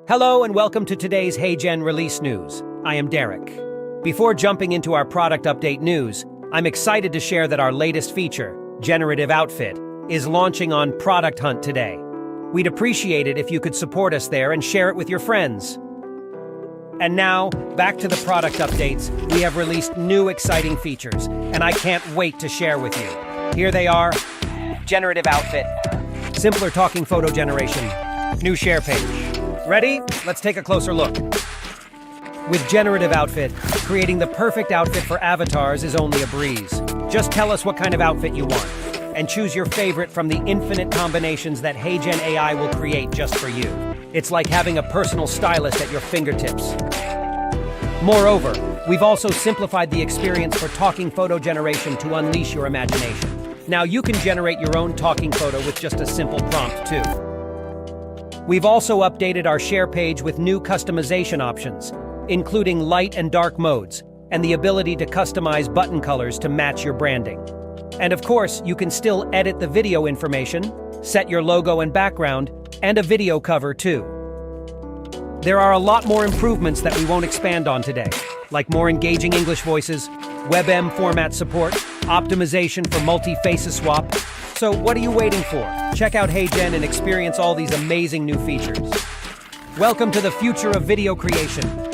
Hello and welcome to today's HeyGen release news. I am Derek. Before jumping into our product update news, I'm excited to share that our latest feature, Generative Outfit, is launching on Product Hunt today. We'd appreciate it if you could support us there and share it with your friends. And now, back to the product updates. We have released new exciting features, and I can't wait to share with you. Here they are. Generative Outfit. Simpler talking photo generation. New share page. Ready? Let's take a closer look. With Generative Outfit, creating the perfect outfit for avatars is only a breeze. Just tell us what kind of outfit you want, and choose your favorite from the infinite combinations that HeyGen AI will create just for you. It's like having a personal stylist at your fingertips. Moreover, we've also simplified the experience for talking photo generation to unleash your imagination. Now you can generate your own talking photo with just a simple prompt too. We've also updated our share page with new customization options, including light and dark modes, and the ability to customize button colors to match your branding. And of course, you can still edit the video information, set your logo and background, and a video cover too. There are a lot more improvements that we won't expand on today, like more engaging English voices, WebM format support, optimization for multi-faces swap. So what are you waiting for? Check out HeyGen and experience all these amazing new features. Welcome to the future of video creation.